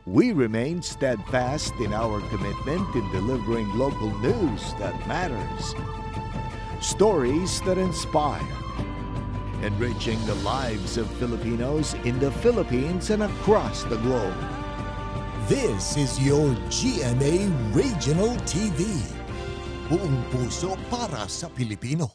We remain steadfast in our commitment in delivering local news that matters. Stories that inspire. Enriching the lives of Filipinos in the Philippines and across the globe. This is your GMA Regional TV. Buong puso para sa Pilipino.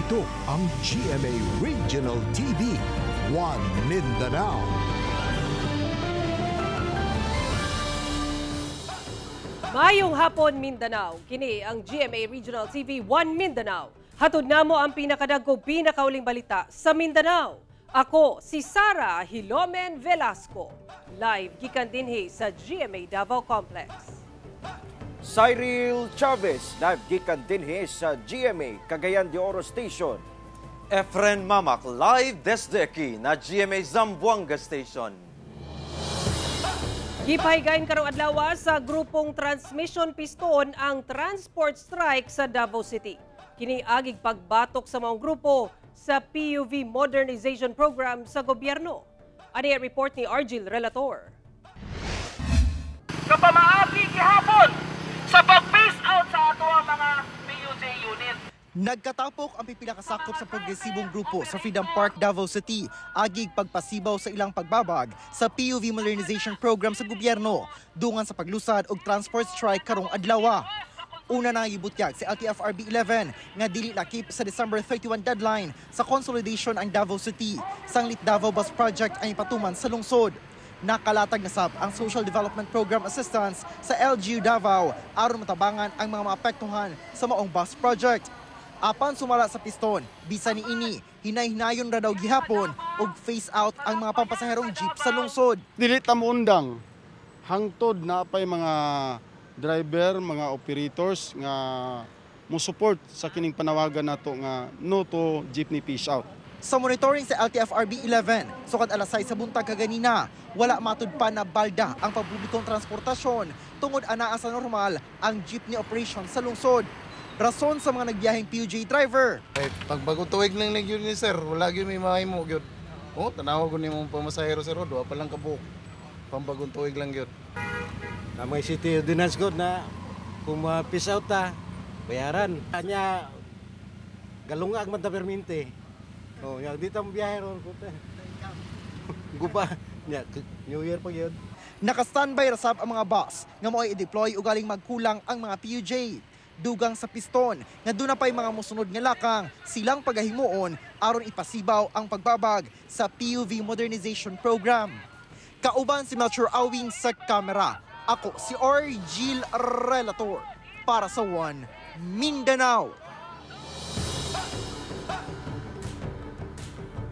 Ito ang GMA Regional TV, One Mindanao. Mayong hapon, Mindanao. Kini ang GMA Regional TV, One Mindanao. Hatod namo ang pinakadagko pinakauling balita sa Mindanao. Ako si Sara Hilomen Velasco. Live gikan dinhi sa GMA Davao Complex. Cyril Chavez, live gikan dinhi sa GMA Cagayan de Oro Station. Efren Mamak, live desde aquí na GMA Zamboanga Station. Gipahigayon karong adlaw sa grupong Transmission Piston ang transport strike sa Davao City. Kini agig pagbatok sa mga grupo sa PUV Modernization Program sa gobyerno. Ani ang report ni Argil Relator. Kapamaagi gihapon sa pag-phase out sa ato ang mga PUJ unit. Nagkatapok ang pipilakasakop sa progresibong grupo sa Freedom Park, Davao City, agig pagpasibaw sa ilang pagbabag sa PUV Modernization Program sa gobyerno, dungan sa paglusad og transport strike karong adlaw. Una na gibutyag si LTFRB 11 nga dili lakip sa December 31 deadline sa consolidation ang Davao City. Sanglit Davao Bus Project ay patuman sa lungsod. Nakalatag na sab ang Social Development Program Assistance sa LGU Davao aron matabangan ang mga maapektuhan sa maong bus project. Apan sumala sa piston, bisa ni ini, hinay-hinayon ra daw gihapon og phase out ang mga pampasaherong jeep sa lungsod. Dili ta mo undang hangtod na pay mga driver, mga operators nga mo support sa kining panawagan nato nga no to jeepney phase out. Sa monitoring sa LTFRB 11, sukad alas 6 sa buntag kaganina, wala matud pa na balda ang pampublikong transportasyon tungod anaa sa normal ang jeepney operation sa lungsod. Rason sa mga nagbiyaheng PUJ driver. Pag bagong tuwig lang nagyun ni sir, wala yun may mahimo yun. O, tanawa ko ni mong pamasahero sir, doa pa lang kabuk. Pambagong tuwig lang yun. Na may city ordinance god na kung ma-peace out ta, bayaran. Kanya, galungag man ta perminte. O, yung dito ang biyahe ron. Gupa, New Year pa yun. Naka-standby rasab ang mga bus nga mo ay i-deploy o galing magkulang ang mga PUJ. Dugang sa piston nga doon na pa'y mga musunod nga lakang silang pagahimuon aron ipasibaw ang pagbabag sa PUV Modernization Program. Kauban si Melchor Awing sa kamera. Ako si Argil Relator para sa One Mindanao.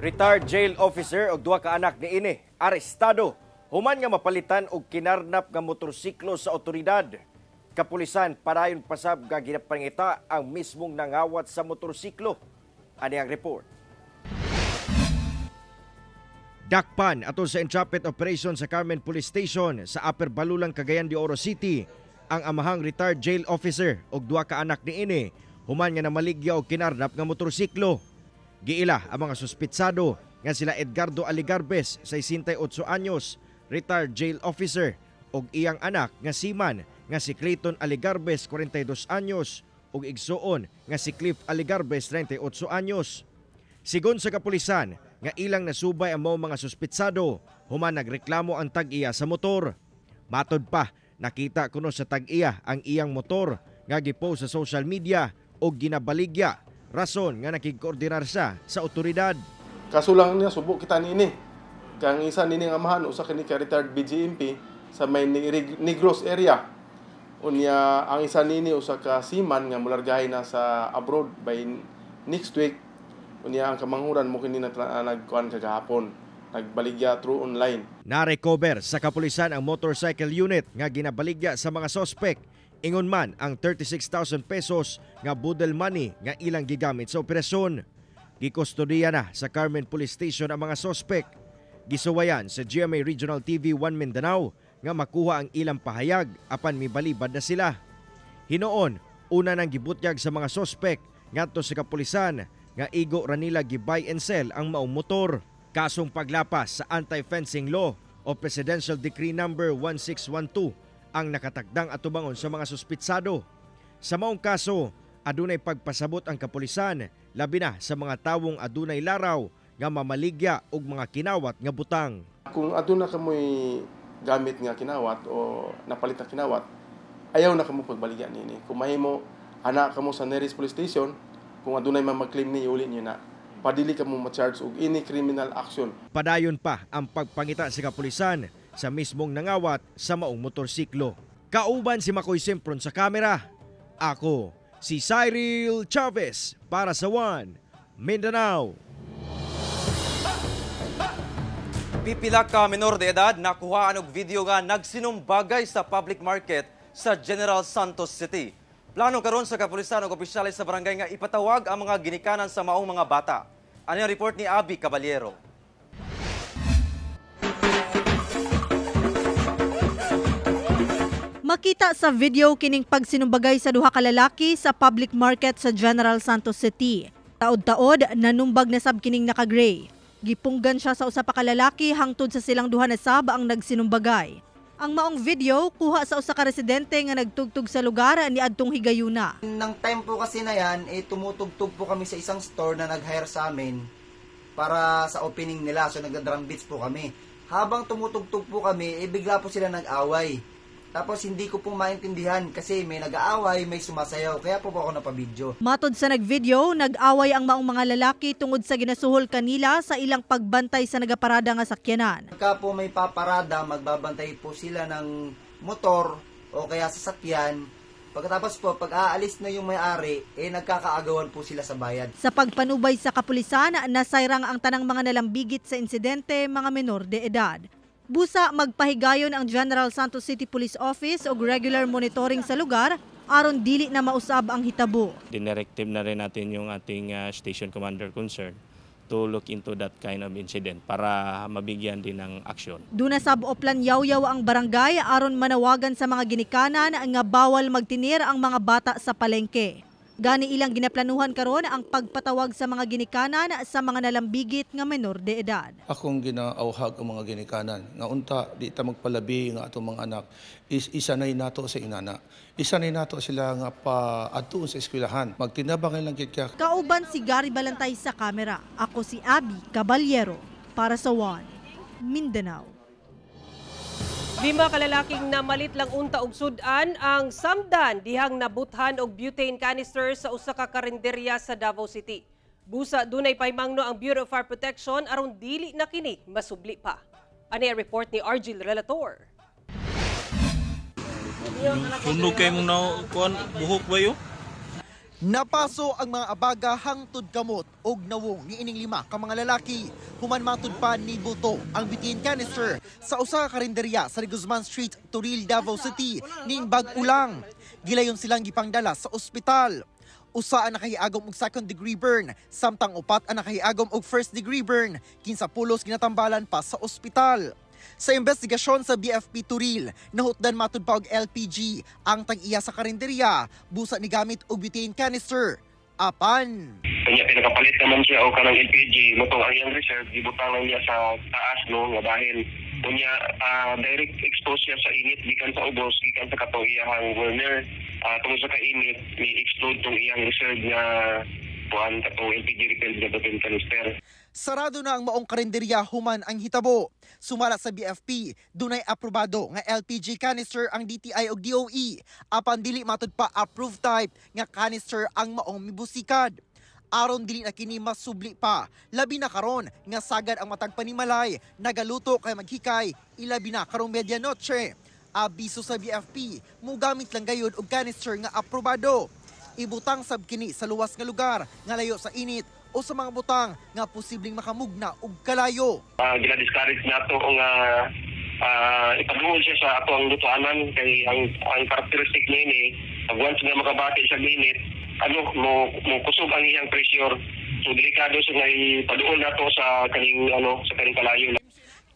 Retired jail officer og duha ka anak ni ini arestado human nga mapalitan og kinarnap nga motorsiklo sa otoridad. Kapulisan padayon pasab nga ginapangita ang mismong nangawat sa motorsiklo. Ani ang report. Dakpan ato sa entrapment operation sa Carmen Police Station sa Upper Balulang, Cagayan de Oro City ang amahang retired jail officer og duha ka anak niini human nga namaligya og kinarnap nga motorsiklo. Giila ang mga suspitsado nga sila Edgardo Aligarbes, 68 anyos, retired jail officer, og iyang anak nga seaman nga si Clayton Aligarbes, 42 anyos, ug igsuon nga si Cliff Aligarbes, 38 anyos. Sigon sa kapulisan, nga ilang nasubay ang mga suspitsado, human nagreklamo ang tag-iya sa motor. Matod pa, nakita kuno sa tag-iya ang iyang motor nga gipost sa social media og ginabaligya, rason nga nakigkoordinar siya sa otoridad. Kasulang niya, subok kita niini. Kang isa nining amahan, usa kini ka retired BGMP sa may Negros area. Unya ang isa nini usa ka seaman nga mulargahay na sa abroad by next week. Unya ang kamanghuran mo kini nagkuan kagahapon, nagbaligya through online. Na-recover sa kapulisan ang motorcycle unit nga ginabaligya sa mga sospek. Ingon man ang 36,000 pesos nga budel money nga ilang gigamit sa operasyon. Gikustodiya na sa Carmen Police Station ang mga sospek. Gisuwayan sa GMA Regional TV 1 Mindanao nga makuha ang ilang pahayag apan mibalibad na sila. Hinoon, una nang gibutyag sa mga sospek ngadto sa kapulisan nga igo ra nila gi-buy and sell ang maong motor. Kasong paglapas sa Anti-Fencing Law o Presidential Decree No. 1612 ang nakatagdang atubangon sa mga suspitsado. Sa maong kaso, adunay pagpasabot ang kapulisan labi na sa mga tawong adunay laraw nga mamaligya og mga kinawat nga butang. Kung aduna kamoy gamit nga kinawat o napalit na kinawat, ayaw na kamo pagbaligyan nini. Kung mahimo ana kamo sa nearest police station, kung adunay mag-claim ni uli niyo na padili ka mo ma-charge og any criminal action. Padayon pa ang pagpangita sa kapulisan sa mismong nangawat sa maong motorsiklo. Kauban si Makoy Simpron sa kamera. Ako, si Cyril Chavez para sa One Mindanao. Pipila ka menor de edad nakuhaan og video nga nagsinumbagay sa public market sa General Santos City. Plano karon sa kapulisan ug opisyales sa barangay nga ipatawag ang mga ginikanan sa maong mga bata. Ano yung report ni Abby Caballero? Makita sa video kining pagsinumbagay sa duha ka lalaki sa public market sa General Santos City. Taod-taod nanumbag na sab kining naka-gray. Gipunggan siya sa usa pa ka lalaki hangtod sa silang duha na sab ang nagsinumbagay. Ang maong video kuha sa usa ka residente nga nagtugtog sa lugar ni adtong higayuna. Nang time po kasi na yan, tumutugtog po kami sa isang store na nag-hire sa amin para sa opening nila. So nagda-drum beats po kami. Habang tumutugtog po kami, bigla po sila nag-away. Tapos hindi ko po maintindihan kasi may nag-aaway, may sumasayaw. Kaya po ako napabidyo. Matod sa nag-video, nag-away ang maong mga lalaki tungod sa ginasuhol kanila sa ilang pagbantay sa nagaparada nga sakyanan. Pagka po may paparada, magbabantay po sila ng motor o kaya sasakyan. Pagkatapos po, pag aalis na yung may-ari, nagkakaagawan po sila sa bayad. Sa pagpanubay sa kapulisan, nasayrang ang tanang mga nalambigit sa insidente, mga menor de edad. Busa magpahigayon ang General Santos City Police Office og regular monitoring sa lugar aron dili na mausab ang hitabo. Directive na rin natin yung ating station commander concerned to look into that kind of incident para mabigyan din ng aksyon. Duna sab oplan yaw-yaw ang barangay aron manawagan sa mga ginikanan nga bawal magtinir ang mga bata sa palengke. Gani ilang ginaplanuhan karon ang pagpatawag sa mga ginikanan sa mga nalambigit nga menor de edad. Akong ginaawhag ang mga ginikanan nga unta di ta magpalabi nga atong mga anak is isanay nato sa inana. Isanay nato sila nga paadtuon sa eskwelahan. Magtinabang lang gid ka. Kauban si Gary Balantay sa kamera. Ako si Abby Caballero para sa One Mindanao. 5 kalalaking namalit lang unta og sudan ang samdan dihang nabuthan og butane canister sa usa ka karinderya sa Davao City. Busa dunay paymangno ang Bureau of Fire Protection aron dili na kini masubli pa. Ani ang report ni Argil Relator. Sunog kay mong nakuan buhok ba yo? Napaso ang mga abaga hangtod kamot og nawong niining 5 ka mga lalaki. Human matud pa ni buto ang butane canister sa usa ka karinderya sa Guzman Street, Turil, Davao City ning bag-ulang. Gilayon silang gipangdala sa ospital. Usa ang nakahiagom og 2nd degree burn, samtang 4 ang nakahiagom og 1st degree burn. 15 pulos ginatambalan pa sa ospital. Sa investigasyon sa BFP Turil, nahutdan matud pa og LPG ang tag-iya sa karinderya, busa ni gamit og butane canister. Apan kanya pinakapalit naman siya o kanang LPG motong ang iyang reserve gibutangan niya sa taas no nga dahil kunya direct expose siya sa init gikan sa ubos gikan sa katong iyang burner tungod sa kainit ni explode tong iyang reserve nga kuan katong LPG refilled nga butane canister. Sarado na ang maong karinderya human ang hitabo. Sumala sa BFP, dunay aprobado nga LPG canister ang DTI ug DOE. Apan dili matud pa approved type nga canister ang maong mibusikad. Aron dili na kini masubli pa, labi na karon nga sagad ang matag panimalay, nagaluto kay maghikay, ilabi na karong medianoche. Abiso sa BFP, mugamit lang gayud og canister nga aprobado. Ibutang sab kini sa luwas nga lugar nga layo sa init o sa mga butang nga posibleng makamugna og kalayo. Gina-discourage nato nga ipaduol siya sa ato ang lutuanan kay ang characteristic niya ni pag once nga makabati sa init, mo kusog ang iyang pressure. So delikado siya nga ipaduol nato sa kaning sa kaning kalayo.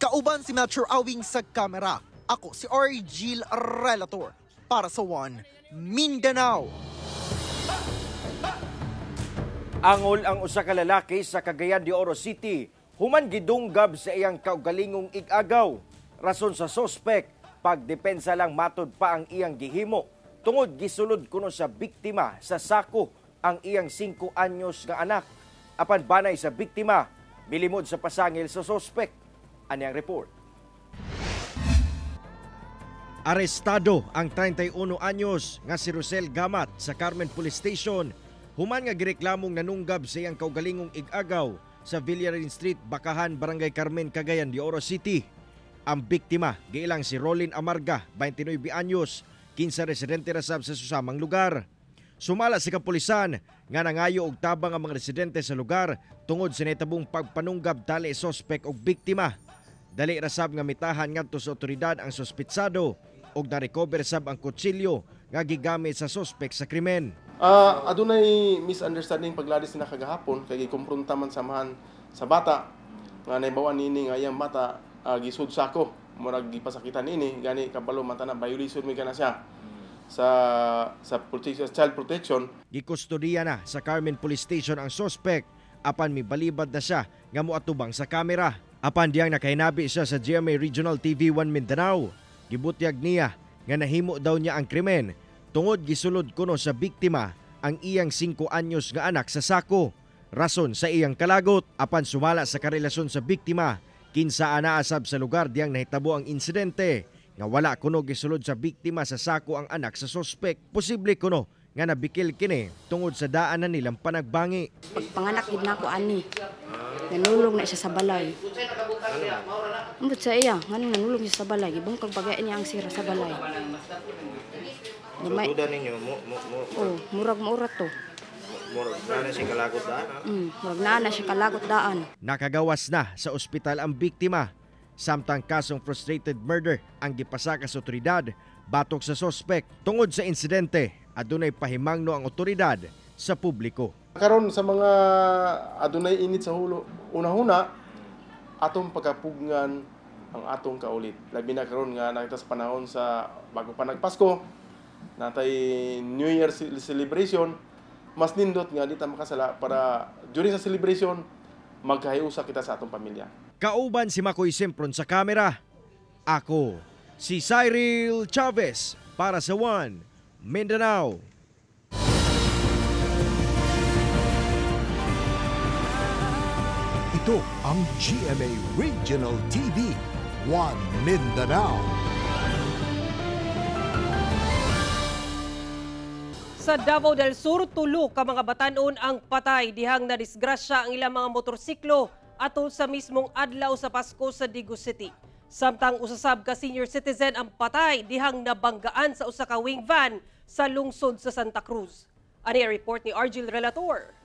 Kauban si Metro Awing sa kamera. Ako si Argil Relator para sa One Mindanao. Angol ang usa ka lalaki sa Cagayan de Oro City human gidunggab sa iyang kaugalingong ig-agaw. Rason sa sospek, pagdepensa lang matud pa ang iyang gihimo. Tungod gisulod kuno sa biktima sa sako ang iyang 5 anyos nga anak. Apan banay sa biktima, milimod sa pasangil sa sospek. Ani ang report. Arestado ang 31 anyos nga si Rosel Gamat sa Carmen Police Station human nga gireklamong nanunggab sa iyang kaugalingong ig-agaw sa Villarin Street, Bakahan, Barangay Carmen, Cagayan de Oro City. Ang biktima giilang si Rolin Amarga, 29 anyos, 15 residente rasab sa susamang lugar. Sumala sa kapulisan nga nangayo og tabang ang mga residente sa lugar tungod sa nitabong pagpanunggab tali sospek og biktima. Dali rasab nga mitahan ngadto sa otoridad ang sospitsado og na-recover sab ang kutsilyo nga gigamit sa sospek sa krimen. Adunay misunderstanding pagladis na kagahapon kay gikumpronta man samahan sa bata nga naibawan nini nga iyang bata gisud sako murag gipasakitan nini gani kabalo mata na violation mi kana siya sa child protection. Gikustodiya na sa Carmen Police Station ang suspect apan mibalibad na siya nga moatubang sa kamera. Apan diyang nakahinabi siya sa GMA Regional TV 1 Mindanao, gibutyag niya nga nahimo daw niya ang krimen tungod gisulod kuno sa biktima ang iyang 5 anyos nga anak sa sako. Rason sa iyang kalagot apan sumala sa karelasyon sa biktima, kinsa anaasab sa lugar diyang nahitabo ang insidente nga wala kuno gisulod sa biktima sa sako ang anak sa sospek. Posible kuno nga nabikil kini tungod sa daanan nilang panagbangi. Pagpanganak gid nako ani. Nanulog na siya sa balay. Ambot sa iya, ngano nanulog siya sa balay, gibungkag bagay niya ang sira sa balay. Gamay. Duda ninyo Murag to. Murag na siya kalagot daan. Murag na siya kalagot daan. Nakagawas na sa ospital ang biktima. Samtang kasong frustrated murder ang gipasaka sa otoridad batok sa sospek. Tungod sa insidente, adunay pahimangno ang otoridad sa publiko. Karon sa mga adunay init sa hulo, una-una atong pagkapugngan ang atong kaulit. Labi na karon nga nakita sa panahon sa bago pa nagpasko, natay New Year celebration, mas nindot nga di ta makasala para during sa celebration magkahiusa kita sa atong pamilya. Kauban si Makoy Simpron sa kamera. Ako si Cyril Chavez para sa One Mindanao. Ito ang GMA Regional TV, One Mindanao. Sa Davao del Sur, tulo ka mga batanon ang patay dihang nadisgrasya ang ilang mga motorsiklo atol sa mismong adlaw sa Pasko sa Digo City. Samtang usasab ka senior citizen ang patay dihang nabanggaan sa usa ka wing van sa lungsod sa Santa Cruz. Ani report ni Argil Relator.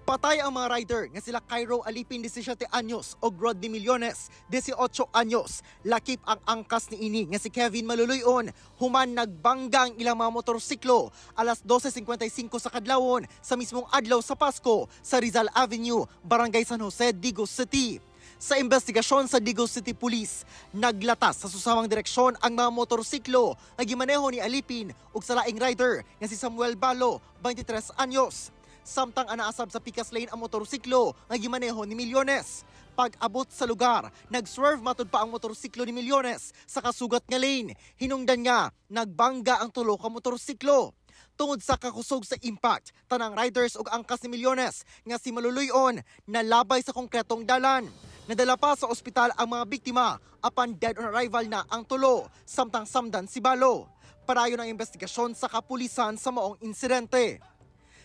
Patay ang mga rider nga sila Cairo Alipin 17 anyos o Rodney Millones 18 anyos. Lakip ang angkas ni ini nga si Kevin Maluluyon human nagbangga ang ilang mga motorsiklo alas 12:55 sa kadlawon sa mismong adlaw sa Pasko sa Rizal Avenue, Barangay San Jose, Digo City. Sa investigasyon sa Digo City Police, naglatas sa susamang direksyon ang mga motorsiklo na gimaneho ni Alipin ug sa laing rider nga si Samuel Balo 23 anyos. Samtang anaasab sa Picas Lane ang motorsiklo nga gimaneho ni Millones. Pag-abot sa lugar, nag-swerve matud pa ang motorsiklo ni Millones sa kasugat nga lane. Hinungdan nga, nagbangga ang tulo ka motorsiklo. Tungod sa kakusog sa impact, tanang riders ug angkas ni Millones nga si Maluluyon nalabay sa konkretong dalan. Nadala pa sa ospital ang mga biktima apan dead on arrival na ang tulo, samtang samdan si Balo. Parayon ang investigasyon sa kapulisan sa maong insidente.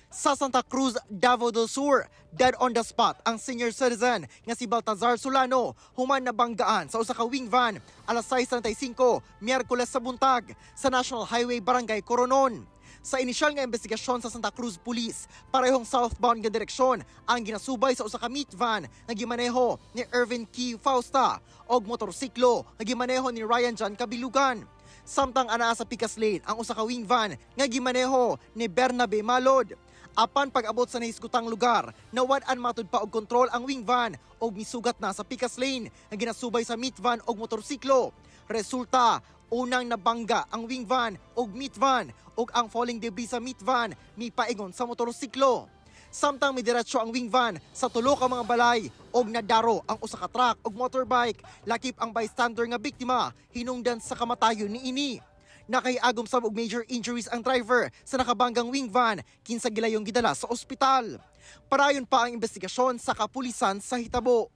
Sa Santa Cruz, Davao del Sur, dead on the spot ang senior citizen nga si Baltazar Solano human nabanggaan sa usa ka wing van alas 6:35 Miyerkules sa buntag sa National Highway Barangay Coronon. Sa inisyal nga investigasyon sa Santa Cruz Police, parehong southbound nga direksyon ang ginasubay sa usa ka meat van nga gimaneho ni Irvin Key Fausta og motorsiklo nga gimaneho ni Ryan John Kabilugan. Samtang anaa sa Picas Lane ang usa ka wing van nga gimaneho ni Bernabe Malod. Apan pag-abot sa nahiskutang lugar, nawad-an matud pa og kontrol ang wing van og misugat na sa Picas Lane nga ginasubay sa meat van og motorsiklo. Resulta, Unang nabangga ang wing van o meat van o ang falling debris sa meat van mi paingon sa motorsiklo. Samtang midiretso ang wing van sa tulo ka mga balay og nadaro ang usa ka truck og motorbike. Lakip ang bystander nga biktima hinungdan sa kamatayon niini. Nakaiagom sab og major injuries ang driver sa nakabanggang wing van kinsa gilayong gidala sa ospital. Parayon pa ang investigasyon sa kapulisan sa hitabo.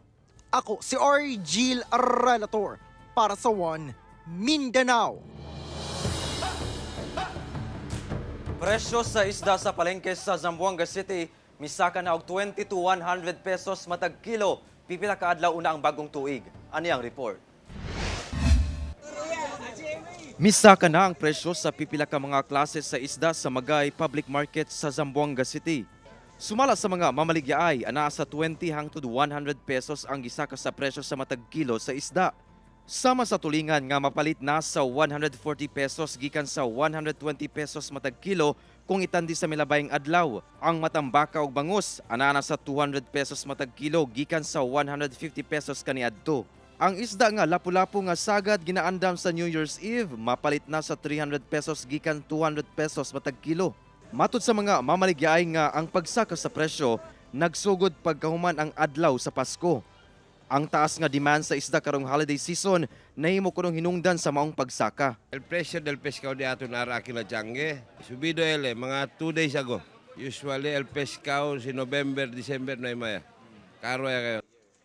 Ako si Orgil Relator para sa One Mindanao. Presyo sa isda sa palengke sa Zamboanga City misaka na og 20 to 100 pesos matag kilo. Pipila ka adlaw una ang bagong tuig. Ani ang report? Misaka na ang presyo sa pipila ka mga klase sa isda sa Magay Public Market sa Zamboanga City. Sumala sa mga mamaligyaay, ana sa 20 hangtod 100 pesos ang gisaka sa presyo sa matag kilo sa isda. Sama sa tulingan nga mapalit na sa 140 pesos gikan sa 120 pesos matag kilo kung itandi sa milabayng adlaw. Ang matambaka ug bangus ana na sa 200 pesos matag kilo gikan sa 150 pesos kaniadto. Ang isda nga lapu-lapu nga sagad ginaandam sa New Year's Eve mapalit na sa 300 pesos gikan 200 pesos matag kilo. Matud sa mga mamaligyaay nga ang pagsaka sa presyo nagsugod pagkahuman ang adlaw sa Pasko. Ang taas nga demand sa isda karong holiday season nahimo kunong hinungdan sa maong pagsaka. El precio del pescado de ato nara aquí la changue subido mga 2 days ago. Usually el pescado si November, December na maya. Karo ya kayo.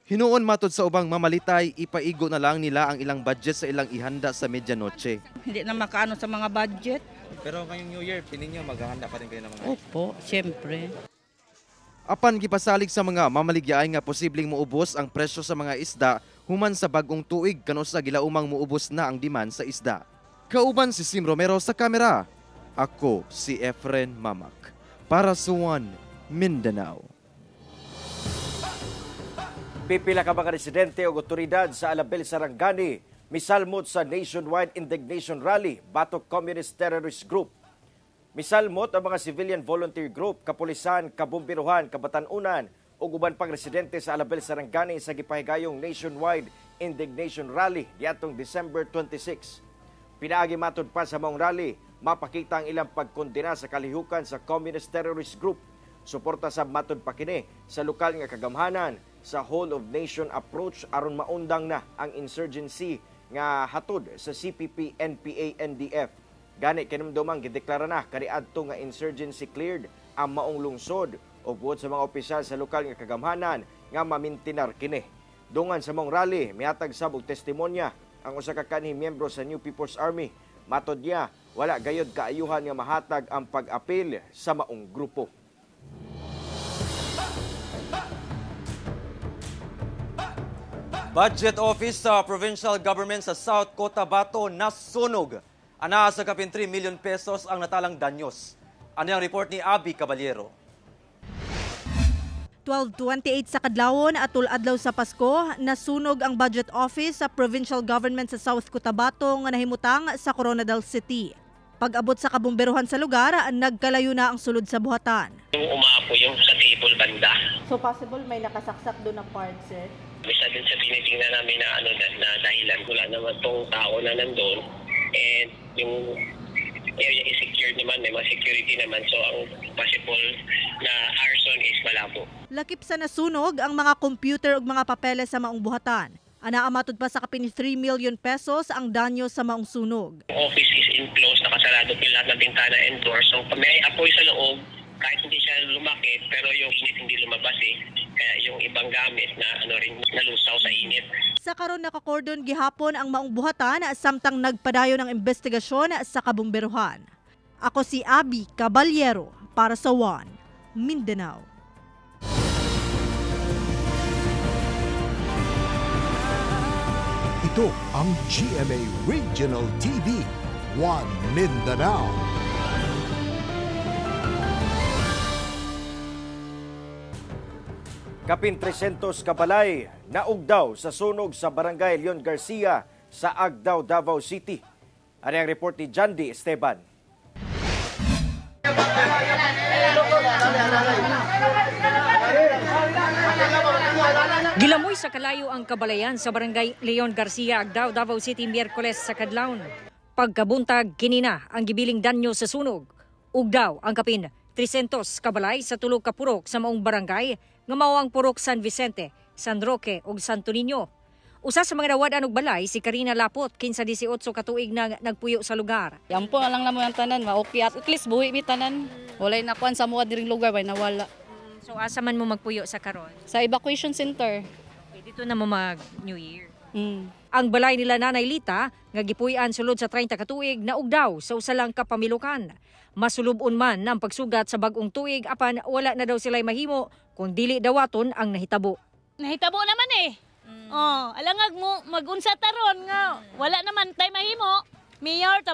Hinuon matud sa ubang mamalitay, ipaigo na lang nila ang ilang budget sa ilang ihanda sa medianoche. Hindi na makaano sa mga budget. Pero ngayong New Year, pininyo maghahanda pa rin kayo ng mga... Opo, siyempre. Apan gipasalig sa mga mamaligyaay nga posibleng muubos ang presyo sa mga isda human sa bagong tuig kanusa gilaumang muubos na ang demand sa isda. Kauban si Sim Romero sa kamera. Ako si Efren Mamak para sa One Mindanao. Pipila ka mga residente o otoridad sa Alabel, Sarangani misalmot sa nationwide indignation rally batok Communist Terrorist Group. Misalmot ang mga civilian volunteer group, kapulisan, kabumbiruhan, kabatanunan o uban pang residente sa Alabel, Sarangani sa gipahigayong nationwide indignation rally diatong December 26. Pinaagi matud pa sa maong rally, mapakita ang ilang pagkondena sa kalihukan sa Communist Terrorist Group. Suporta sa matud pa kini sa lokal nga kagamhanan sa whole of nation approach aron maundang na ang insurgency nga hatod sa CPP, NPA, NDF. Gani kinumdumang gideklara na kaniadto nga insurgency cleared ang maong lungsod o buot sa mga opisyal sa lokal nga kagamhanan nga mamintinar kini. Dungan sa maong rally, mihatag sabog testimonya ang usa ka kanhi miyembro sa New People's Army. Matod niya, wala gayod kaayuhan nga mahatag ang pag-apil sa maong grupo. Budget Office sa Provincial Government sa South Cotabato nasunog. Ana sa kapin 3 million pesos ang natalang danyos. Ano ang report ni Abby Caballero? 12:28 sa kadlawon atul adlaw sa Pasko, nasunog ang Budget Office sa Provincial Government sa South Cotabato nga nahimutang sa Coronadal City. Pag-abot sa kabumberuhan sa lugar, nagkalayo na ang sulod sa buhatan. Umaapo yung sa table banda. So possible may nakasaksak doon na part, sir? Bisa din sa tinitingnan namin na na dahilan wala naman tong tao na nandun. And yung area is secured naman, may mga security naman. So ang possible na arson is malabo. Lakip sa nasunog ang mga computer ug mga papeles sa maong buhatan. Anaamatod pa sa kapin 3 million pesos ang danyo sa maong sunog. Office is enclosed, nakasarado po lahat ng bintana and door. So may apoy sa loob, kahit hindi siya lumakit, pero yung init hindi lumabas Kaya yung ibang gamit na rin nalusaw sa init. Sa karon nakakordon gihapon ang maong buhatan samtang nagpadayon ng investigasyon sa kabumberuhan. Ako si Abby Caballero para sa One Mindanao. Ito ang GMA Regional TV, One Mindanao. Kapin 300 kabalay naugdaw sa sunog sa Barangay Leon Garcia sa Agdao, Davao City. Ano ang report ni Jandy Esteban? Gilamoy sa kalayo ang kabalayan sa Barangay Leon Garcia, Agdao, Davao City, Miyerkules sa kadlawon. Pagkabuntag kinina ang gibiling danyo sa sunog. Ug daw ang kapin 300 kabalay sa tulog ka purok sa maong barangay nga mao ang purok San Vicente, San Roque ug Santo Niño. Usa sa mga nawad og balay si Karina Lapot, 15-18 ka tuig na nagpuyo sa lugar. Yan po lang naman ang tanan, okay at least buhi mi tanan. Walay nakuan sa mga diring lugar bay nawala. So asa man mo magpuyo sa karon? Sa evacuation center. Okay, dito na mo mag New Year. Ang balay nila Nanay Lita nga gipuy-an sulod sa 30 ka tuig na ugdaw sa usa lang ka pamilukan. Masulubon man ng pagsugat sa bag-ong tuig apan wala na daw sila'y mahimo kung dili dawaton ang nahitabo. Nahitabo naman eh. Alangag mo magunsa taron nga wala naman tay mahimo. Mayor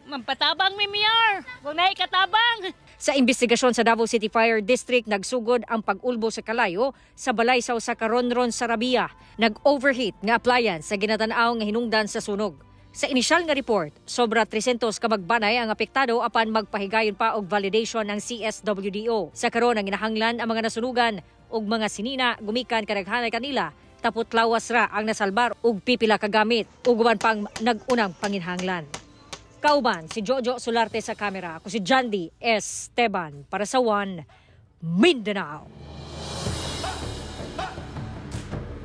magpatabang mi mayor. Kung naay katabang. Sa investigasyon sa Davao City Fire District, nagsugod ang pag-ulbo sa kalayo sa balay sa usa ka Ronron Sarabia. Nag-overheat nga appliance sa ginatanaw nga hinungdan sa sunog. Sa inisyal nga report, sobra 300 ka magbanay ang apektado apan magpahigayon pa og validation ng CSWDO. Sa karon ang ginahanglan ang mga nasunugan ug mga sinina gumikan kadaghanay kanila tapot lawas ra ang nasalbar ug pipila ka gamit ug uban pang nag-unang panginhanglan. Kauban si Jojo Solarte sa kamera, ako si Jandy Esteban para sa One Mindanao.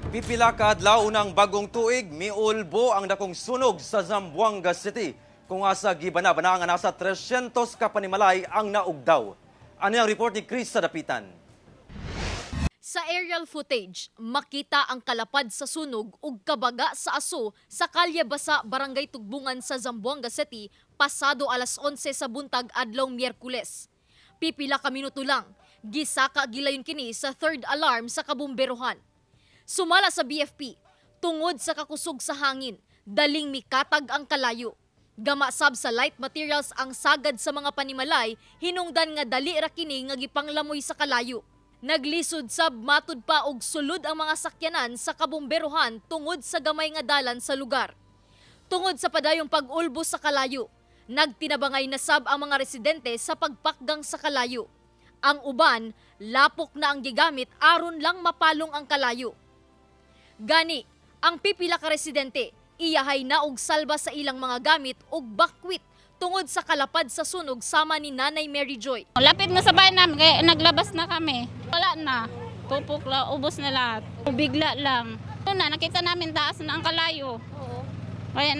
Pipila ka adlaw unang bagong tuig, miulbo ang dakong sunog sa Zamboanga City. Kung asa gibana-bana nga nasa 300 ka panimalay ang naugdaw. Ano ang report ni Chris sa Dapitan? Sa aerial footage, makita ang kalapad sa sunog ug kabaga sa aso sa Kalye Basa, Barangay Tugbungan sa Zamboanga City pasado alas 11 sa buntag adlong Miyerkules. Pipila ka minuto lang, gisaka gilayon kini sa third alarm sa kabumberohan. Sumala sa BFP, tungod sa kakusog sa hangin, daling mikatag ang kalayo. Gamasab sa light materials ang sagad sa mga panimalay, hinungdan nga dali ra kini nga gipanglamoy sa kalayo. Naglisod sab matud pa og sulod ang mga sakyanan sa kabumberohan tungod sa gamay nga dalan sa lugar. Tungod sa padayong pag-ulbo sa kalayo, nagtinabangay na sab ang mga residente sa pagpakgang sa kalayo. Ang uban, lapok na ang gigamit aron lang mapalong ang kalayo. Gani, ang pipila ka residente, iyahay na og salba sa ilang mga gamit og bakwit tungod sa kalapad sa sunog sama ni Nanay Mary Joy. Lapit na sa bahay namin, kaya naglabas na kami. Wala na, tupok na, ubos na lahat. Bigla lang. Nakita namin taas na ang kalayo. Kaya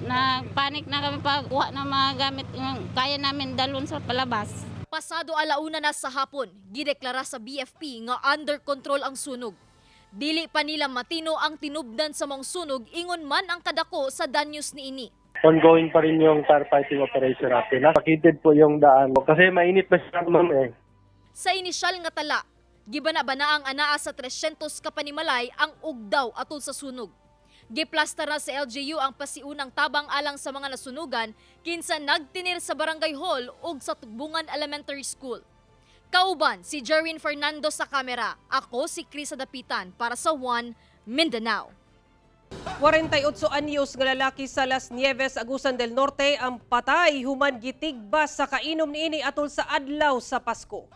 nagpanik na kami pagkuha ng mga gamit kaya namin dalon sa palabas. Pasado alauna na sa hapon, gideklara sa BFP nga under control ang sunog. Dili pa nila matino ang tinubdan sa mong sunog ingon man ang kadako sa danyos niini. Ongoing pa rin yung firefighting operation natin. Nakitid po yung daan kasi mainit pa siya ma'am eh. Sa inisyal nga tala, gibana-bana ang anaa sa 300 ka panimalay ang ugdaw atol sa sunog. Giplastar na sa LGU ang pasiunang tabang alang sa mga nasunugan kinsa nagtinir sa Barangay Hall ug sa Tugbungan Elementary School. Kauban si Jerwin Fernando sa kamera. Ako si Chris Dapitan para sa One Mindanao. 48 anyos nga lalaki sa Las Nieves, Agusan del Norte ang patay human gitigbas sa kainom niini atol sa adlaw sa Pasko.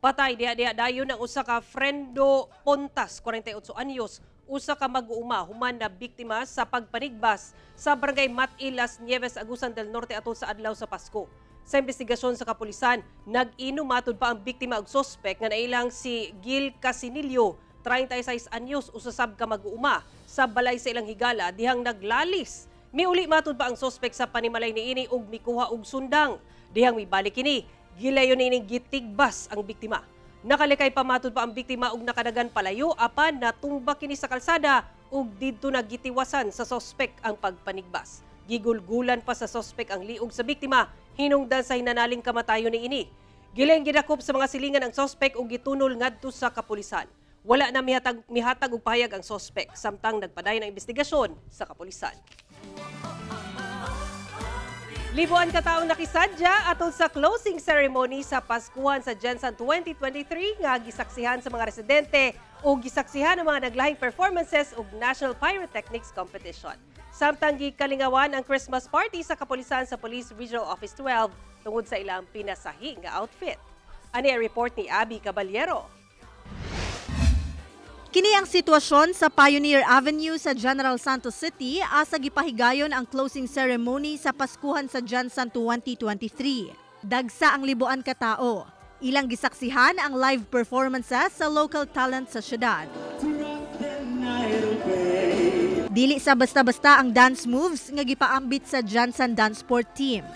Patay diha dayon ang usa ka Frendo Pontas, 48 anyos, usa ka mag-uuma human na biktima sa pagpanigbas sa Barangay Matil, Las Nieves, Agusan del Norte atol sa adlaw sa Pasko. Sa investigasyon sa kapulisan, nag-inom matud pa ang biktima og sospek nga nailang si Gil Casinillo, 36 anyos, usasab ka mag-uuma sa balay sa ilang higala dihang naglalis. Miuli matud pa ang sospek sa panimalay niini ug mikuha og sundang. Dihang mibalik kini, gilayon niining gitigbas ang biktima. Nakalikay pa matud pa ang biktima ug nakadagan palayo apan natumba kini sa kalsada ug didto nagitiwasan sa sospek ang pagpanigbas. Gigulgulan pa sa sospek ang liog sa biktima hinungdan sa hinanaling kamatayon niini. Gilayong gidakop sa mga silingan ang sospek ug gitunol ngadto sa kapulisan. Wala na mihatag og pahayag ang sospek samtang nagpadayon ang investigasyon sa kapulisan. Libuan ka taong nakisadya atol sa closing ceremony sa Paskuhan sa Gensan 2023 nga gisaksihan sa mga residente o gisaksihan ng mga naglahing performances ug National Pyrotechnics Competition. Samtang gikalingawan ang Christmas party sa kapulisan sa Police Regional Office 12 tungod sa ilang pinasahi nga outfit. Ani ang report ni Abby Caballero. Kini ang sitwasyon sa Pioneer Avenue sa General Santos City asa gipahigayon ang closing ceremony sa Paskuhan sa Jansan 2023. Dagsa ang libuan ka tao. Ilang gisaksihan ang live performances sa local talent sa syudad. Dili sa basta-basta ang dance moves nga gipaambit sa Jansan Dance Sport Team.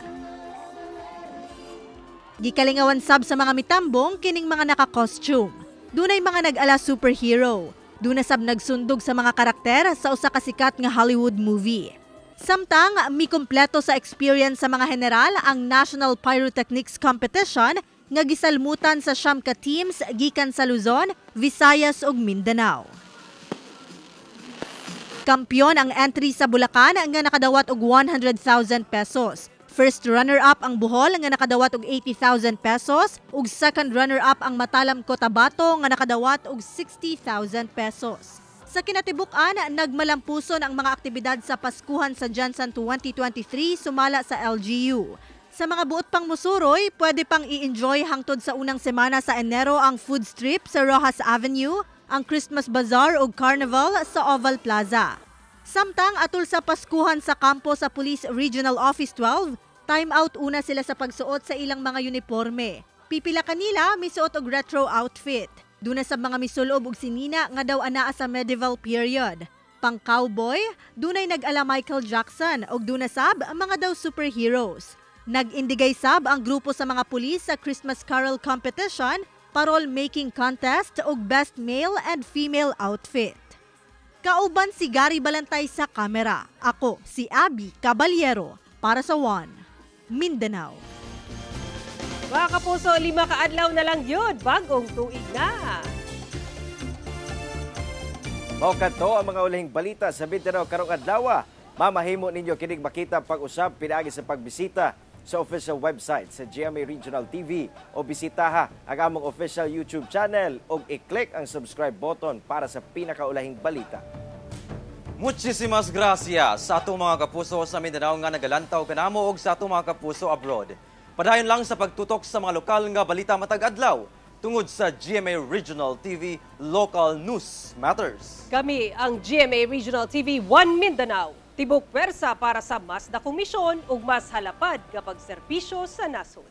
Gikalingawan sab sa mga mitambong kining mga naka-costume. Dunay mga nag-ala superhero. Duna sab nagsundog sa mga karakter sa usa ka sikat nga Hollywood movie. Samtang mikumpleto sa experience sa mga general ang National Pyrotechnics Competition nga gisalmutan sa 9 ka teams gikan sa Luzon, Visayas ug Mindanao. Kampiyon ang entry sa Bulacan nga nakadawat og 100,000 pesos. First runner-up ang Bohol nga nakadawat og 80,000 pesos ug second runner-up ang Matalam Cotabato nga nakadawat og 60,000 pesos. Sa kinatibuk-an, nagmalampuson ang mga aktibidad sa Paskuhan sa Jansan 2023 sumala sa LGU. Sa mga buot pang musuroy, pwede pang i-enjoy hangtod sa unang semana sa Enero ang food strip sa Rojas Avenue, ang Christmas Bazaar ug Carnival sa Oval Plaza. Samtang atul sa Paskuhan sa kampo sa Police Regional Office 12, time out una sila sa pagsuot sa ilang mga uniforme. Pipila kanila misuot og retro outfit. Duna sa mga misulob og sinina nga daw anaa sa medieval period. Pang cowboy, dunay nag-ala Michael Jackson ug duna sab ang mga daw superheroes. Nag-indigay sab ang grupo sa mga pulis sa Christmas Carol Competition, parol making contest ug best male and female outfit. Kauban si Gary Balantay sa kamera. Ako si Abby Caballero para sa One Mindanao. Mga kapuso, 5 kaadlaw na lang yun, bagong tuig na. Mao kadto ang mga ulihing balita sa Mindanao karong adlaw. Mamahimo ninyo kining makita pag-usab pinaagi sa pagbisita sa official website sa GMA Regional TV o bisitaha ang among official YouTube channel o i-click ang subscribe button para sa pinakaulahing balita. Muchísimas gracias sa atong mga kapuso sa Mindanao nga nagalantaw kanamo og sa atong mga kapuso abroad. Padayon lang sa pagtutok sa mga lokal nga balita matag adlaw tungod sa GMA Regional TV Local News Matters. Kami ang GMA Regional TV 1 Mindanao. Tibok pwersa para sa mas na komisyon ug mas halapad kapag serbisyo sa nasod.